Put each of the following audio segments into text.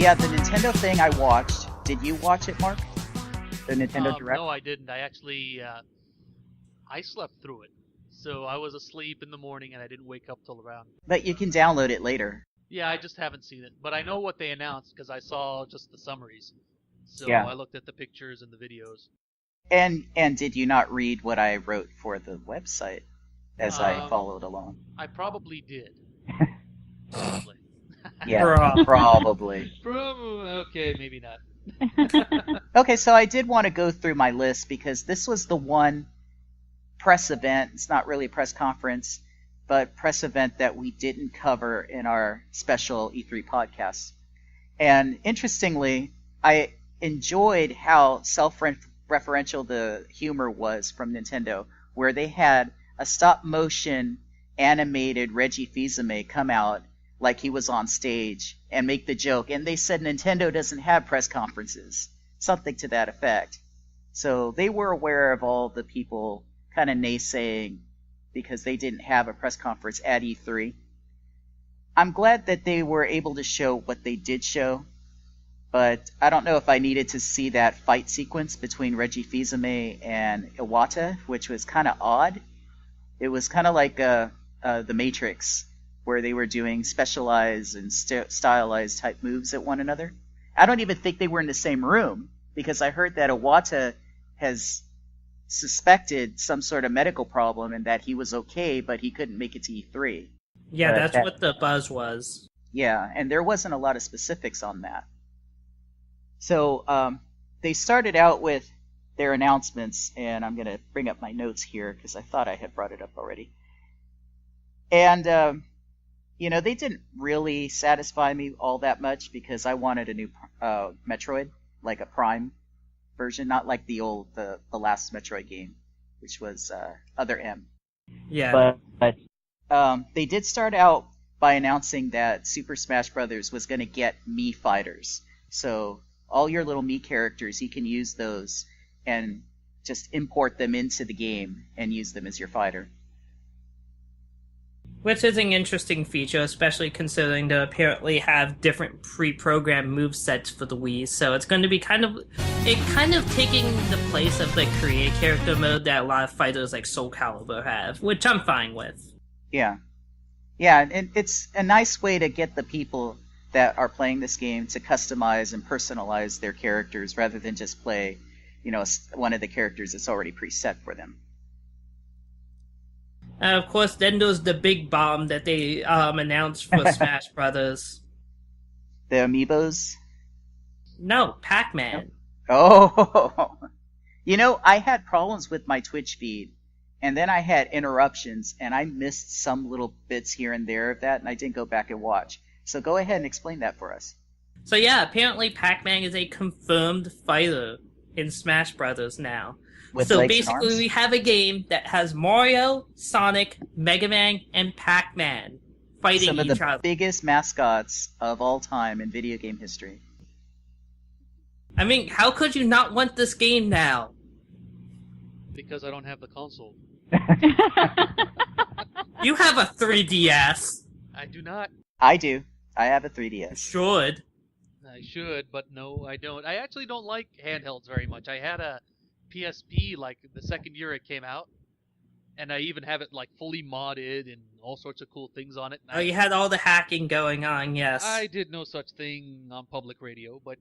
Yeah, the Nintendo thing I watched. Did you watch it, Mark? The Nintendo Direct? No, I didn't. I actually, I slept through it. So I was asleep in the morning and I didn't wake up till around. But you can download it later. Yeah, I just haven't seen it. But I know what they announced because I saw just the summaries. So Yeah. I looked at the pictures and the videos. And did you not read what I wrote for the website as I followed along? I probably did. Probably. Yeah, probably. Okay, maybe not. Okay, so I did want to go through my list because this was the one press event. It's not really a press conference, but press event that we didn't cover in our special E3 podcast. And interestingly, I enjoyed how self-referential the humor was from Nintendo, where they had a stop-motion animated Reggie Fils-Aimé come out like he was on stage and make the joke. And they said Nintendo doesn't have press conferences, something to that effect. So they were aware of all the people kind of naysaying because they didn't have a press conference at E3. I'm glad that they were able to show what they did show, but I don't know if I needed to see that fight sequence between Reggie Fils-Aimé and Iwata, which was kind of odd. It was kind of like The Matrix, where they were doing specialized and stylized type moves at one another. I don't even think they were in the same room, because I heard that Iwata has suspected some sort of medical problem and that he was okay, but he couldn't make it to E3. Yeah, that's what the buzz was. Yeah, and there wasn't a lot of specifics on that. So they started out with their announcements, and I'm going to bring up my notes here because I thought I had brought it up already. And, they didn't really satisfy me all that much because I wanted a new Metroid, like a Prime version, not like the last Metroid game, which was Other M. Yeah. But they did start out by announcing that Super Smash Bros. Was going to get Mii fighters. So all your little Mii characters, you can use those and just import them into the game and use them as your fighter. Which is an interesting feature, especially considering they apparently have different pre-programmed movesets for the Wii, so it's going to be kind of taking the place of the create character mode that a lot of fighters like Soul Calibur have, which I'm fine with. Yeah. Yeah, and it's a nice way to get the people that are playing this game to customize and personalize their characters rather than just play, one of the characters that's already preset for them. Of course, then there's the big bomb that they announced for Smash Brothers. The amiibos? No, Pac-Man. Oh! I had problems with my Twitch feed, and then I had interruptions, and I missed some little bits here and there of that, and I didn't go back and watch. So go ahead and explain that for us. So yeah, apparently Pac-Man is a confirmed fighter in Smash Brothers now. So basically we have a game that has Mario, Sonic, Mega Man, and Pac-Man fighting each other. Some of the biggest mascots of all time in video game history. I mean, how could you not want this game now? Because I don't have the console. You have a 3DS. I do not. I do. I have a 3DS. Should. I should, but no, I don't. I actually don't like handhelds very much. I had a PSP like the second year it came out, and I even have it like fully modded and all sorts of cool things on it. And you had all the hacking going on, yes. I did no such thing on public radio, but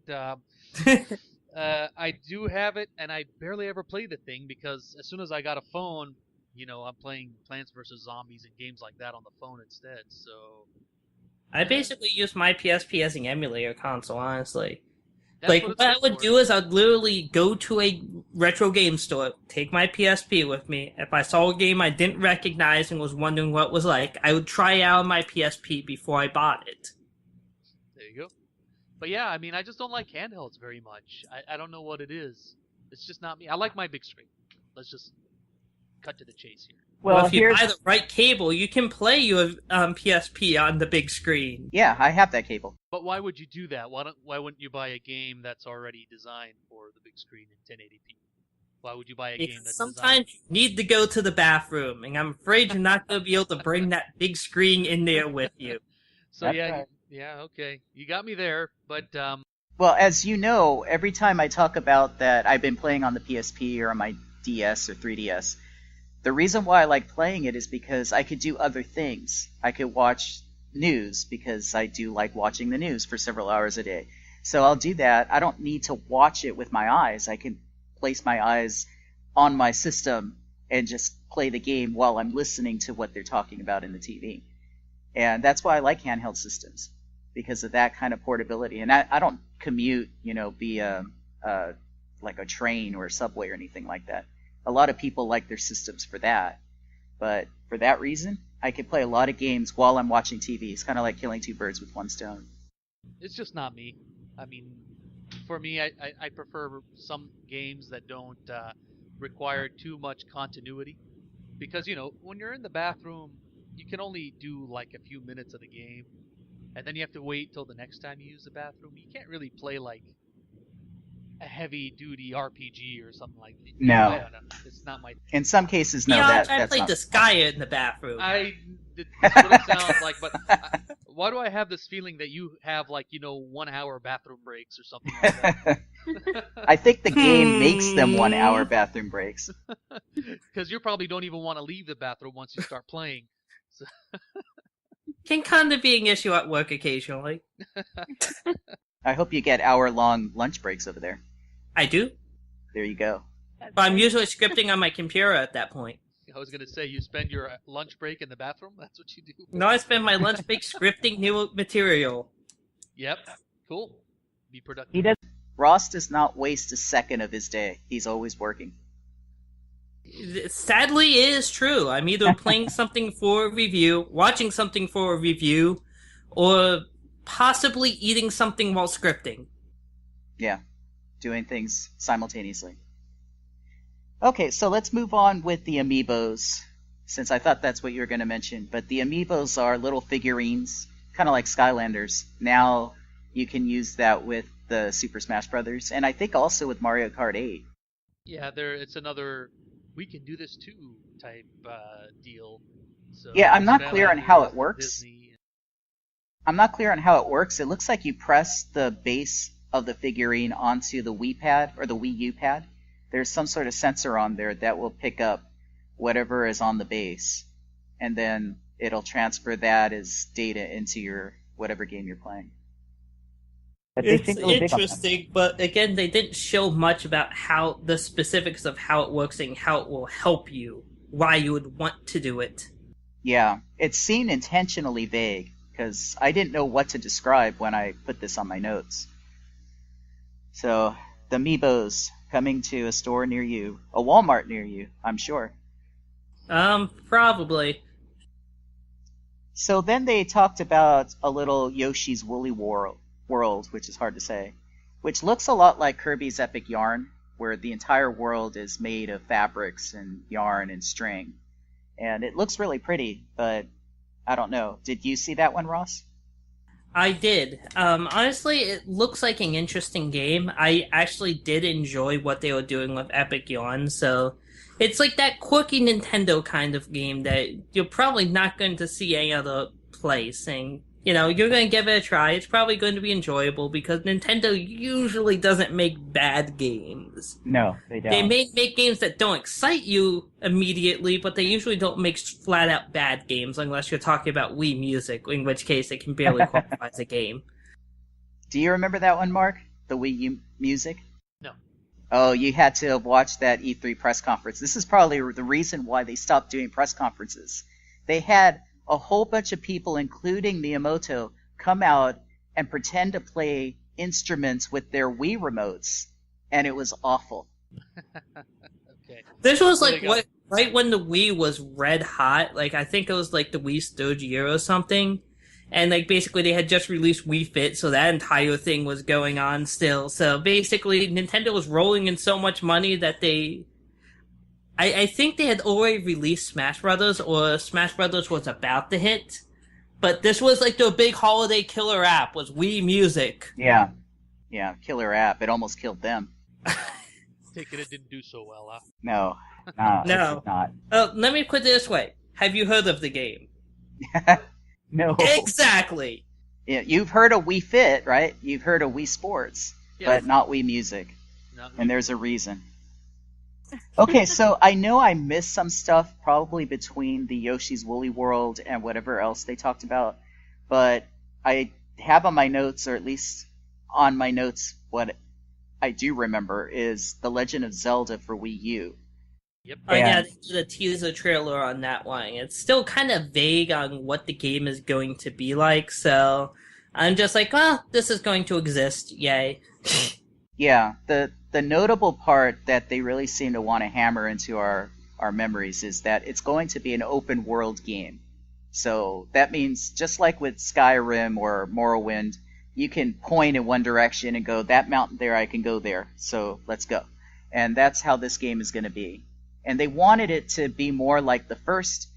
I do have it, and I barely ever play the thing because as soon as I got a phone, I'm playing Plants vs. Zombies and games like that on the phone instead, so... I basically use my PSP as an emulator console, honestly. That's what I would do is I'd literally go to a retro game store, take my PSP with me. If I saw a game I didn't recognize and was wondering what it was like, I would try it out on my PSP before I bought it. There you go. But yeah, I mean, I just don't like handhelds very much. I don't know what it is. It's just not me. I like my big screen. Let's just cut to the chase here. Well, if you buy the right cable, you can play your PSP on the big screen. Yeah, I have that cable. But why would you do that? Why wouldn't you buy a game that's already designed for the big screen in 1080p? Why would you buy a game that's sometimes you need to go to the bathroom, and I'm afraid you're not going to be able to bring that big screen in there with you. So Yeah, okay. You got me there, but Well, as you know, every time I talk about that I've been playing on the PSP or on my DS or 3DS, the reason why I like playing it is because I could do other things. I could watch news because I do like watching the news for several hours a day. So I'll do that. I don't need to watch it with my eyes. I can place my eyes on my system and just play the game while I'm listening to what they're talking about in the TV. And that's why I like handheld systems, because of that kind of portability. And I don't commute, via like a train or a subway or anything like that. A lot of people like their systems for that. But for that reason, I can play a lot of games while I'm watching TV. It's kind of like killing two birds with one stone. it's just not me. I mean, for me, I prefer some games that don't require too much continuity. Because, when you're in the bathroom, you can only do like a few minutes of the game. And then you have to wait till the next time you use the bathroom. You can't really play like a heavy-duty RPG or something like that. No. I don't know. It's not my... In some cases, no. Yeah, I that's played not... Disgaea in the bathroom. That's what it sounds like, but why do I have this feeling that you have like 1 hour bathroom breaks or something like that? I think the game makes them 1 hour bathroom breaks. Because you probably don't even want to leave the bathroom once you start playing. So... Can kind of be an issue at work occasionally. I hope you get hour-long lunch breaks over there. I do. There you go. But I'm usually scripting on my computer at that point. I was going to say, you spend your lunch break in the bathroom? That's what you do? No, I spend my lunch break scripting new material. Yep. Cool. Be productive. He does. Ross does not waste a second of his day. He's always working. Sadly, it is true. I'm either playing something for a review, watching something for a review, or possibly eating something while scripting. Yeah. Doing things simultaneously. Okay, so let's move on with the amiibos, since I thought that's what you were going to mention. But the amiibos are little figurines, kind of like Skylanders. Now you can use that with the Super Smash Brothers, and I think also with Mario Kart 8. Yeah, it's another we can do this too type deal. So yeah, I'm not clear on how it works. Disney. I'm not clear on how it works. It looks like you press the base of the figurine onto the Wii pad or the Wii U pad. There's some sort of sensor on there that will pick up whatever is on the base, and then it'll transfer that as data into your whatever game you're playing. It's interesting, but again, they didn't show much about how the specifics of how it works and how it will help you, why you would want to do it. Yeah, it seemed intentionally vague, because I didn't know what to describe when I put this on my notes. So, the Amiibos coming to a store near you, a Walmart near you, I'm sure. Probably. So then they talked about a little Yoshi's Woolly World, which is hard to say, which looks a lot like Kirby's Epic Yarn, where the entire world is made of fabrics and yarn and string. And it looks really pretty, but I don't know. Did you see that one, Ross? I did. Honestly, it looks like an interesting game. I actually did enjoy what they were doing with Epic Yarn, so it's like that quirky Nintendo kind of game that you're probably not going to see any other place, and you're going to give it a try. It's probably going to be enjoyable because Nintendo usually doesn't make bad games. No, they don't. They may make games that don't excite you immediately, but they usually don't make flat-out bad games unless you're talking about Wii Music, in which case it can barely qualify as a game. Do you remember that one, Mark? The Wii U Music? No. Oh, you had to have watched that E3 press conference. This is probably the reason why they stopped doing press conferences. They had a whole bunch of people, including Miyamoto, come out and pretend to play instruments with their Wii remotes, and it was awful. Okay. This was like right when the Wii was red hot. Like I think it was like the Wii's third year or something, and like basically they had just released Wii Fit, so that entire thing was going on still. So basically, Nintendo was rolling in so much money that I think they had already released Smash Brothers, or Smash Brothers was about to hit, but this was like their big holiday killer app, was Wii Music. Yeah, killer app. It almost killed them. Take it didn't do so well, huh? No, No. It's not. Let me put it this way. Have you heard of the game? No. Exactly. Yeah, you've heard of Wii Fit, right? You've heard of Wii Sports, Yeah. but not Wii Music, Not and there's a reason. Okay, so I know I missed some stuff probably between the Yoshi's Woolly World and whatever else they talked about, but I have on my notes, or at least on my notes, what I do remember is The Legend of Zelda for Wii U. Yep. Oh yeah, And- they did a teaser trailer on that one. It's still kind of vague on what the game is going to be like, so I'm just like, well, this is going to exist, yay. Yeah, the notable part that they really seem to want to hammer into our memories is that it's going to be an open world game. So that means just like with Skyrim or Morrowind, you can point in one direction and go, that mountain there, I can go there, so let's go. And that's how this game is going to be. And they wanted it to be more like the first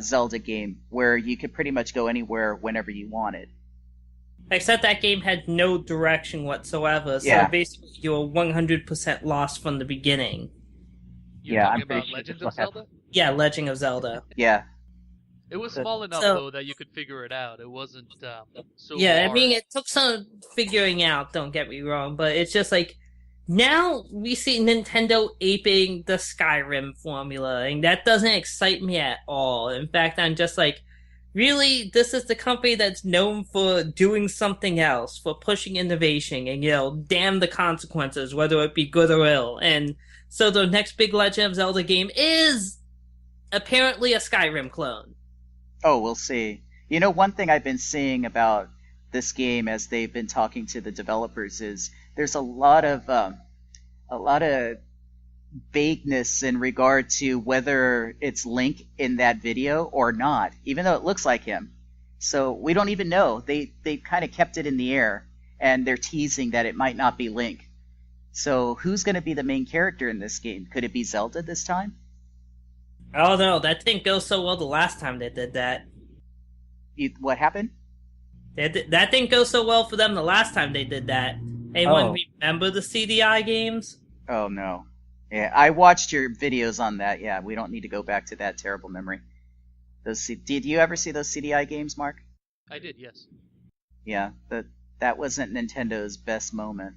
Zelda game, where you could pretty much go anywhere whenever you wanted. Except that game had no direction whatsoever, so Yeah. basically you were 100% lost from the beginning. You're Yeah, talking I'm pretty about sure Legend that's of what happened. Zelda? Yeah, Legend of Zelda. Yeah, It was small enough, So- though, that you could figure it out. It wasn't so Yeah, large. I mean, it took some figuring out, don't get me wrong, but it's just like, now we see Nintendo aping the Skyrim formula, and that doesn't excite me at all. In fact, I'm just like, really, this is the company that's known for doing something else, for pushing innovation, and, damn the consequences, whether it be good or ill. And so the next big Legend of Zelda game is apparently a Skyrim clone. Oh, we'll see. You know, one thing I've been seeing about this game as they've been talking to the developers is there's a lot of vagueness in regard to whether it's Link in that video or not, even though it looks like him. So we don't even know. They kind of kept it in the air, and they're teasing that it might not be Link. So who's going to be the main character in this game? Could it be Zelda this time? Oh no, that didn't go so well the last time they did that. What happened? That didn't go so well for them the last time they did that. Anyone remember the CDI games? Oh no. Yeah, I watched your videos on that. Yeah, we don't need to go back to that terrible memory. Did you ever see those CDI games, Mark? I did, yes. Yeah, that wasn't Nintendo's best moment.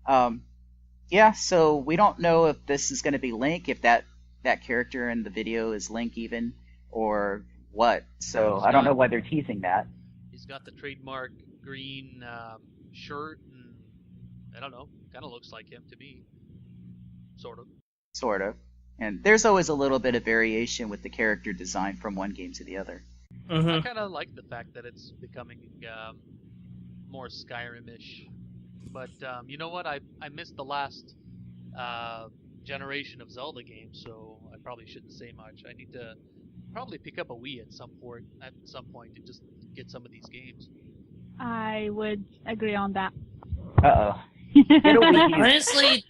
Yeah, so we don't know if this is going to be Link, if that character in the video is Link even, or what. So I don't know why they're teasing that. He's got the trademark green shirt, and I don't know, kind of looks like him to me. Sort of. Sort of. And there's always a little bit of variation with the character design from one game to the other. Mm-hmm. I kind of like the fact that it's becoming more Skyrim-ish. But you know what? I missed the last generation of Zelda games, so I probably shouldn't say much. I need to probably pick up a Wii at some point to just get some of these games. I would agree on that. Uh-oh. Get a Wii U. Honestly,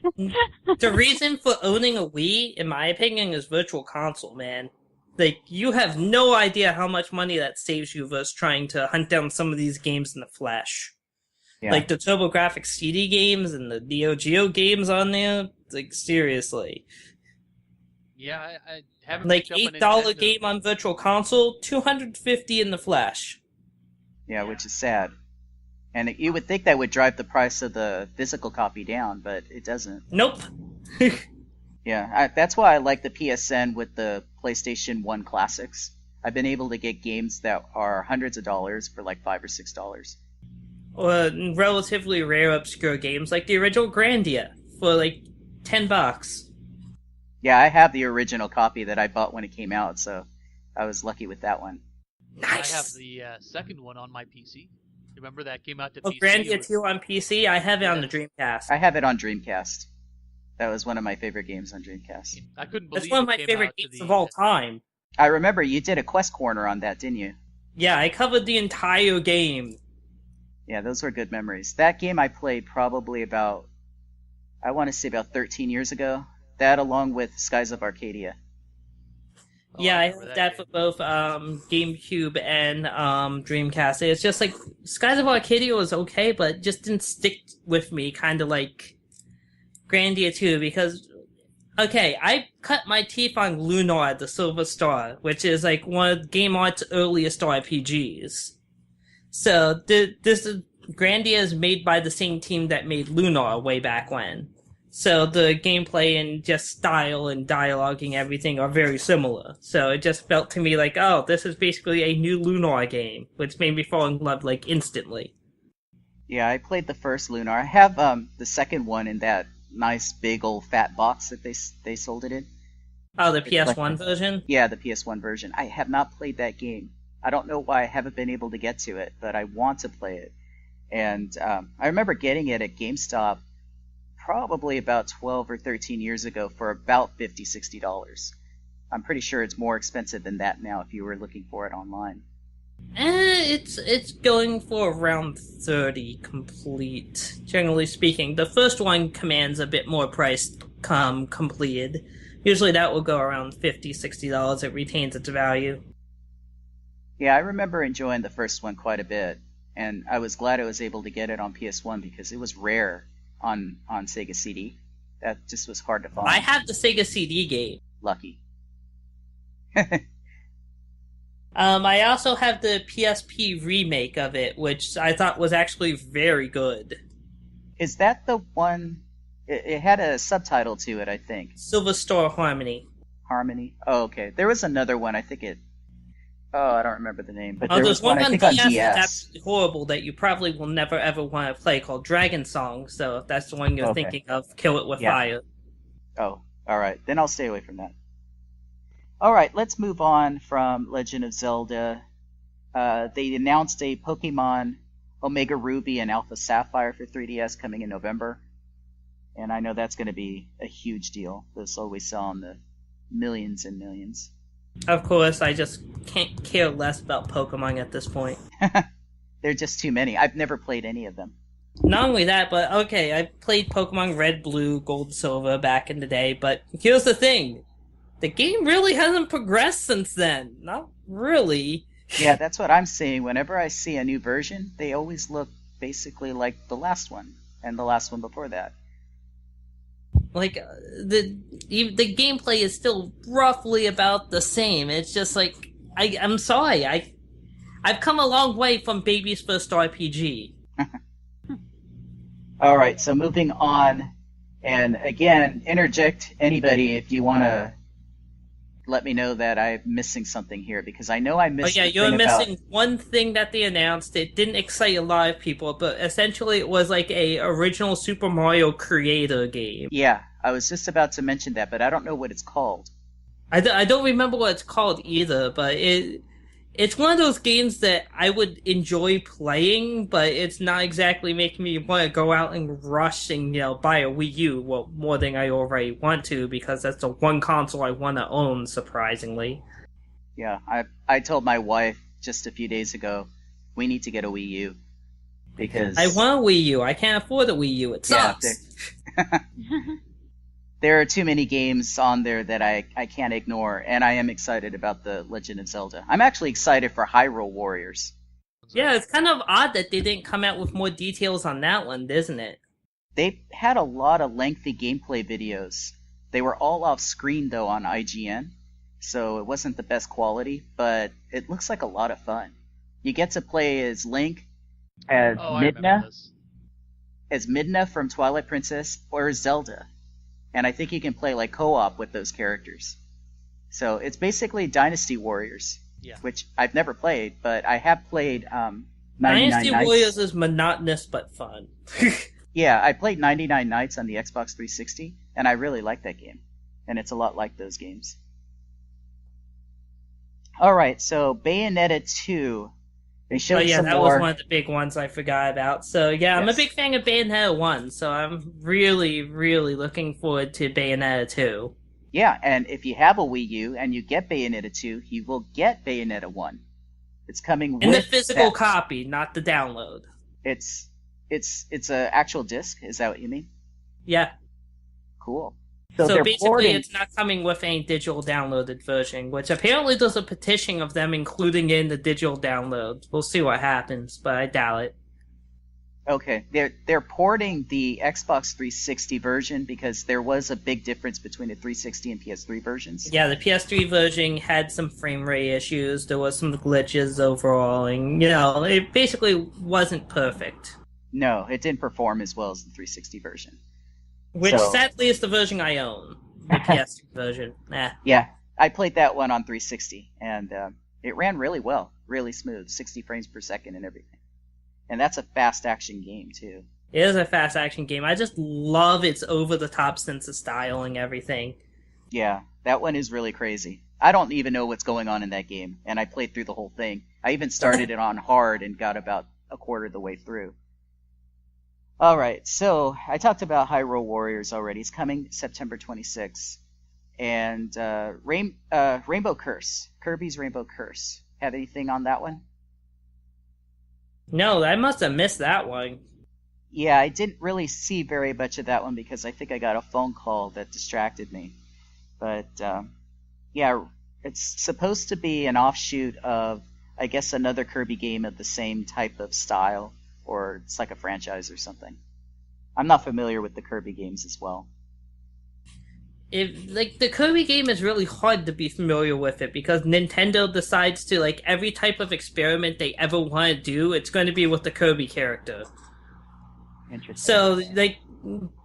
the reason for owning a Wii, in my opinion, is Virtual Console, man. Like, you have no idea how much money that saves you versus trying to hunt down some of these games in the flesh. Yeah. Like the TurboGrafx CD games and the Neo Geo games on there. Like, seriously. Yeah, I haven't Like, picked up a $8 Nintendo. game on Virtual Console, $250 in the flesh. Yeah, which is sad. And you would think that would drive the price of the physical copy down, but it doesn't. Nope. Yeah, that's why I like the PSN with the PlayStation 1 Classics. I've been able to get games that are hundreds of dollars for like $5 or $6. Or relatively rare obscure games like the original Grandia for like $10. Yeah, I have the original copy that I bought when it came out, so I was lucky with that one. Nice. I have the second one on my PC. Remember that came out to Oh, PC? Grandia It was- 2 on PC? I have it on the Dreamcast. I have it on Dreamcast. That was one of my favorite games on Dreamcast. I couldn't believe That's one of it my came favorite out to games the- of all time. I remember you did a Quest Corner on that, didn't you? Yeah, I covered the entire game. Yeah, those were good memories. That game I played probably about 13 years ago. That along with Skies of Arcadia. Oh, Yeah, I remember have that for game. both GameCube and Dreamcast. It's just like Skies of Arcadia was okay, but it just didn't stick with me, kind of like Grandia 2, because okay, I cut my teeth on Lunar the Silver Star, which is like one of Game Art's earliest RPGs. So this is Grandia is made by the same team that made Lunar way back when. So the gameplay and just style and dialoguing everything are very similar. So it just felt to me like, oh, this is basically a new Lunar game, which made me fall in love like instantly. Yeah, I played the first Lunar. I have the second one in that nice big old fat box that they sold it in. Oh, the PS1 version? Yeah, the PS1 version. I have not played that game. I don't know why I haven't been able to get to it, but I want to play it. And I remember getting it at GameStop probably about 12 or 13 years ago for about $50, $60. I'm pretty sure it's more expensive than that now if you were looking for it online. It's going for around 30 complete, generally speaking. The first one commands a bit more price completed. Usually that will go around $50, $60. It retains its value. Yeah, I remember enjoying the first one quite a bit, and I was glad I was able to get it on PS1 because it was rare on Sega CD. That just was hard to find. I have the Sega CD game. Lucky. I also have the PSP remake of it, which I thought was actually very good. Is that the one? It had a subtitle to it, I think. Silver Star Harmony. Harmony? Oh, okay. There was another one, I think it... Oh, I don't remember the name. But there's one I on think DS on DS. that's absolutely horrible that you probably will never ever want to play called Dragon Song, so if that's the one you're thinking of, Kill It With Fire. Oh, alright. Then I'll stay away from that. Alright, let's move on from Legend of Zelda. They announced a Pokemon Omega Ruby and Alpha Sapphire for 3DS coming in November. And I know that's going to be a huge deal. Those always sell in the millions and millions. Of course, I just can't care less about Pokemon at this point. There are just too many. I've never played any of them. Not only that, but okay, I played Pokemon Red, Blue, Gold, Silver back in the day, but here's the thing. The game really hasn't progressed since then. Not really. Yeah, that's what I'm seeing. Whenever I see a new version, they always look basically like the last one, and the last one before that. Like, the gameplay is still roughly about the same. It's just like, I'm sorry, I've come a long way from Baby's First RPG. Alright, so moving on, and again, interject anybody if you want to let me know that I'm missing something here, because I know I missed you're missing one thing that they announced. It didn't excite a lot of people, but essentially it was like a original Super Mario Creator game. Yeah, I was just about to mention that, but I don't know what it's called. I don't remember what it's called either, but it's one of those games that I would enjoy playing, but it's not exactly making me want to go out and rush and, buy a Wii U, well, more than I already want to, because that's the one console I want to own, surprisingly. Yeah, I told my wife just a few days ago, we need to get a Wii U, because... I want a Wii U, I can't afford a Wii U, it sucks! Yeah, there are too many games on there that I can't ignore, and I am excited about the Legend of Zelda. I'm actually excited for Hyrule Warriors. Yeah, it's kind of odd that they didn't come out with more details on that one, isn't it? They had a lot of lengthy gameplay videos. They were all off screen, though, on IGN, so it wasn't the best quality, but it looks like a lot of fun. You get to play as Link, as Midna from Twilight Princess, or as Zelda. And I think you can play co-op with those characters. So it's basically Dynasty Warriors, which I've never played, but I have played 99 Dynasty Nights. Warriors is monotonous but fun. Yeah, I played 99 Nights on the Xbox 360, and I really like that game. And it's a lot like those games. Alright, so Bayonetta 2. They showed some that more. Was one of the big ones I forgot about. So yeah, I'm a big fan of Bayonetta 1, so I'm really, really looking forward to Bayonetta 2. Yeah, and if you have a Wii U and you get Bayonetta 2, you will get Bayonetta 1. It's coming in with the physical copy, not the download. It's an actual disc, is that what you mean? Yeah. Cool. So basically, it's not coming with a digital downloaded version, which apparently there's a petition of them including in the digital download. We'll see what happens, but I doubt it. Okay, they're porting the Xbox 360 version because there was a big difference between the 360 and PS3 versions. Yeah, the PS3 version had some frame rate issues. There was some glitches overall, and it basically wasn't perfect. No, it didn't perform as well as the 360 version. Which sadly is the version I own, the PS3 version. Yeah, I played that one on 360, and it ran really well, really smooth, 60 frames per second and everything. And that's a fast action game, too. It is a fast action game. I just love its over-the-top sense of style and everything. Yeah, that one is really crazy. I don't even know what's going on in that game, and I played through the whole thing. I even started it on hard and got about a quarter of the way through. Alright, so I talked about Hyrule Warriors already. It's coming September 26th. And Rainbow Curse, Kirby's Rainbow Curse. Have anything on that one? No, I must have missed that one. Yeah, I didn't really see very much of that one because I think I got a phone call that distracted me. But, yeah, it's supposed to be an offshoot of, I guess, another Kirby game of the same type of style, or it's like a franchise or something. I'm not familiar with the Kirby games as well. The Kirby game is really hard to be familiar with it because Nintendo decides to, every type of experiment they ever want to do, it's going to be with the Kirby character. Interesting. So,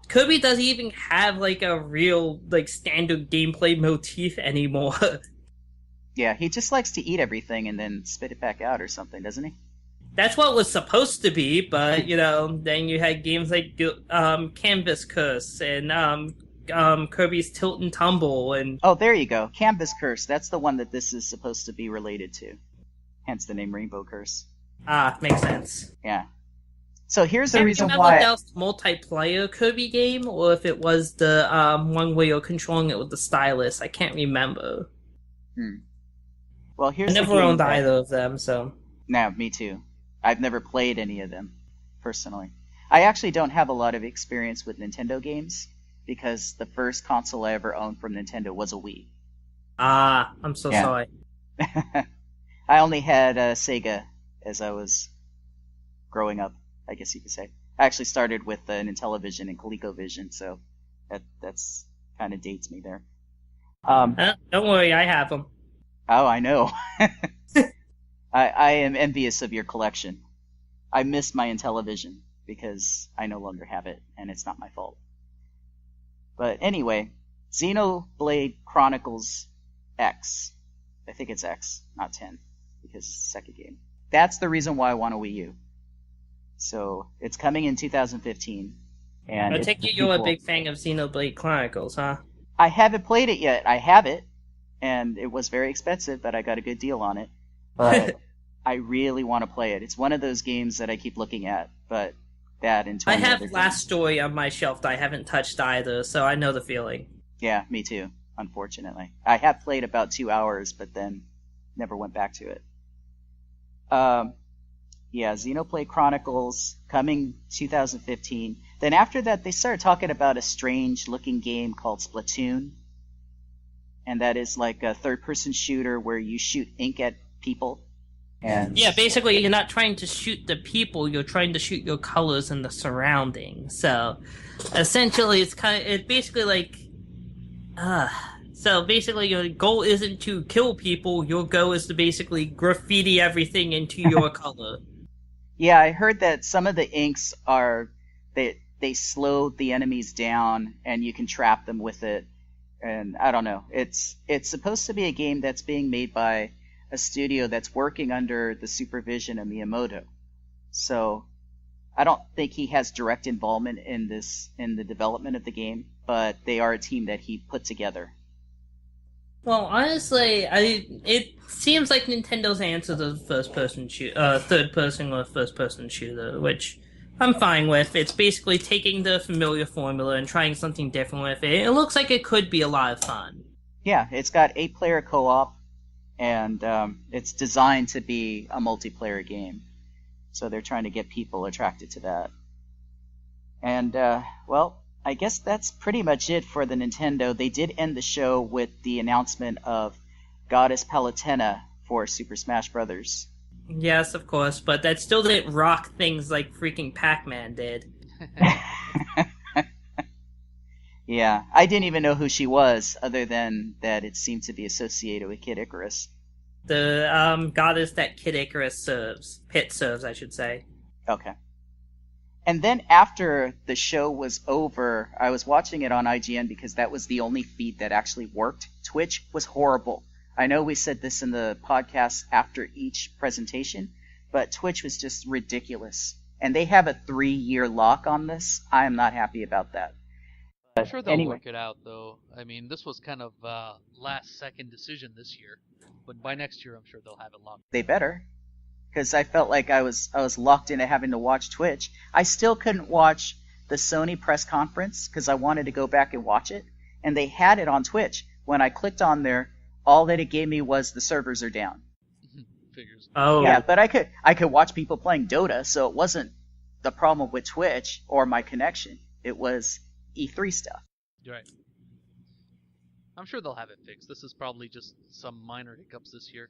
Kirby doesn't even have, a real, standard gameplay motif anymore. Yeah, he just likes to eat everything and then spit it back out or something, doesn't he? That's what it was supposed to be, but, then you had games like Canvas Curse and, Kirby's Tilt and Tumble, and... Oh, there you go. Canvas Curse. That's the one that this is supposed to be related to. Hence the name Rainbow Curse. Ah, makes sense. Yeah. So here's the reason why... I remember if that was the multiplayer Kirby game, or if it was the one where you're controlling it with the stylus. I can't remember. Well, here's I never owned either of them, so... No, me too. I've never played any of them, personally. I actually don't have a lot of experience with Nintendo games, because the first console I ever owned from Nintendo was a Wii. Ah, I'm so sorry. I only had Sega as I was growing up, I guess you could say. I actually started with an Intellivision and ColecoVision, so that's kind of dates me there. Don't worry, I have them. Oh, I know. I am envious of your collection. I miss my Intellivision because I no longer have it, and it's not my fault. But anyway, Xenoblade Chronicles X. I think it's X, not 10, because it's the second game. That's the reason why I want a Wii U. So it's coming in 2015. And I take it you're a big fan of Xenoblade Chronicles, huh? I haven't played it yet. I have it, and it was very expensive, but I got a good deal on it. But I really want to play it. It's one of those games that I keep looking at, but that and 20 I have other Last games. Story on my shelf that I haven't touched either, so I know the feeling. Yeah, me too, unfortunately. I have played about 2 hours, but then never went back to it. Yeah, Xenoblade Chronicles coming 2015. Then after that, they started talking about a strange-looking game called Splatoon. And that is like a third-person shooter where you shoot ink at people. And yeah, basically, you're not trying to shoot the people, you're trying to shoot your colors in the surroundings. So, essentially, it's basically like... So, basically, your goal isn't to kill people, your goal is to basically graffiti everything into your color. Yeah, I heard that some of the inks are... They slow the enemies down, and you can trap them with it. And I don't know. It's supposed to be a game that's being made by a studio that's working under the supervision of Miyamoto. So I don't think he has direct involvement in the development of the game, but they are a team that he put together. Well, honestly, it seems like Nintendo's answer to the third person or first person shooter, which I'm fine with. It's basically taking the familiar formula and trying something different with it. It looks like it could be a lot of fun. Yeah, it's got 8-player co-op, and it's designed to be a multiplayer game. So they're trying to get people attracted to that. And, well, I guess that's pretty much it for the Nintendo. They did end the show with the announcement of Goddess Palutena for Super Smash Bros. Yes, of course, but that still didn't rock things like freaking Pac-Man did. Yeah, I didn't even know who she was, other than that it seemed to be associated with Kid Icarus. The goddess that Kid Icarus serves. Pit serves, I should say. Okay. And then after the show was over, I was watching it on IGN because that was the only feed that actually worked. Twitch was horrible. I know we said this in the podcast after each presentation, but Twitch was just ridiculous. And they have a 3-year lock on this. I am not happy about that. I'm sure they'll anyway. work it out, though. I mean, this was kind of last-second decision this year, but by next year, I'm sure they'll have it locked. They better, because I felt like I was locked into having to watch Twitch. I still couldn't watch the Sony press conference because I wanted to go back and watch it, and they had it on Twitch. When I clicked on there, all that it gave me was the servers are down. Figures. Oh. Yeah, but I could watch people playing Dota, so it wasn't the problem with Twitch or my connection. It was E3 stuff. You're right. I'm sure they'll have it fixed. This is probably just some minor hiccups this year.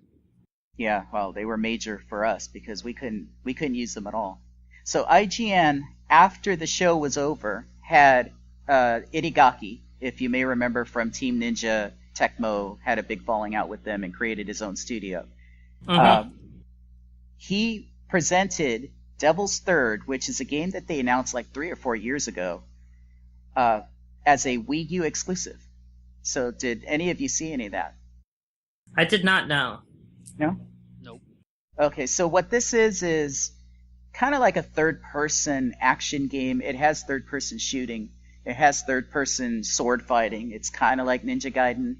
Yeah, well, they were major for us because we couldn't use them at all. So IGN, after the show was over, had Itagaki, if you may remember from Team Ninja, Tecmo had a big falling out with them and created his own studio. He presented Devil's Third, which is a game that they announced like 3 or 4 years ago, as a Wii U exclusive. So did any of you see any of that? I did not know. No? Nope. Okay, so what this is kind of like a third-person action game. It has third-person shooting. It has third-person sword fighting. It's kind of like Ninja Gaiden.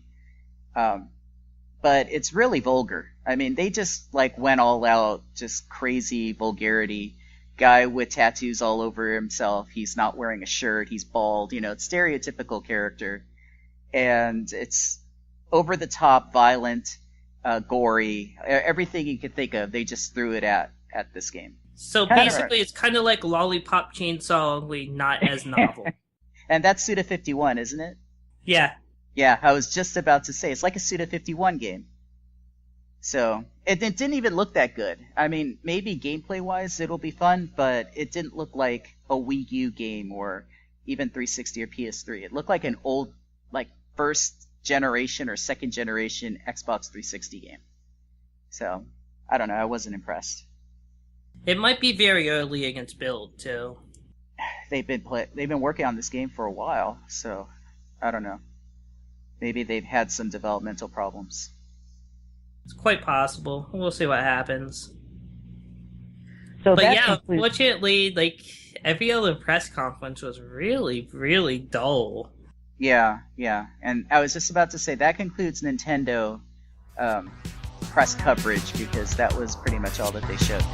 But it's really vulgar. I mean, they just like went all out, just crazy vulgarity. Guy with tattoos all over himself. He's not wearing a shirt. He's bald. You know, it's stereotypical character. And it's over the top, violent, gory, everything you could think of. They just threw it at this game. So basically, it's kind of like Lollipop Chainsaw, only not as novel. And that's Suda 51, isn't it? Yeah. Yeah, I was just about to say, it's like a Suda 51 game. So, it didn't even look that good. I mean, maybe gameplay-wise it'll be fun, but it didn't look like a Wii U game or even 360 or PS3. It looked like an old, like, first generation or second generation Xbox 360 game. So, I don't know, I wasn't impressed. It might be very early in its build, too. They've been working on this game for a while, so I don't know. Maybe they've had some developmental problems. It's quite possible. We'll see what happens. So But yeah, unfortunately, like, every other press conference was really, really dull. Yeah. And I was just about to say, that concludes Nintendo press coverage, because that was pretty much all that they showed.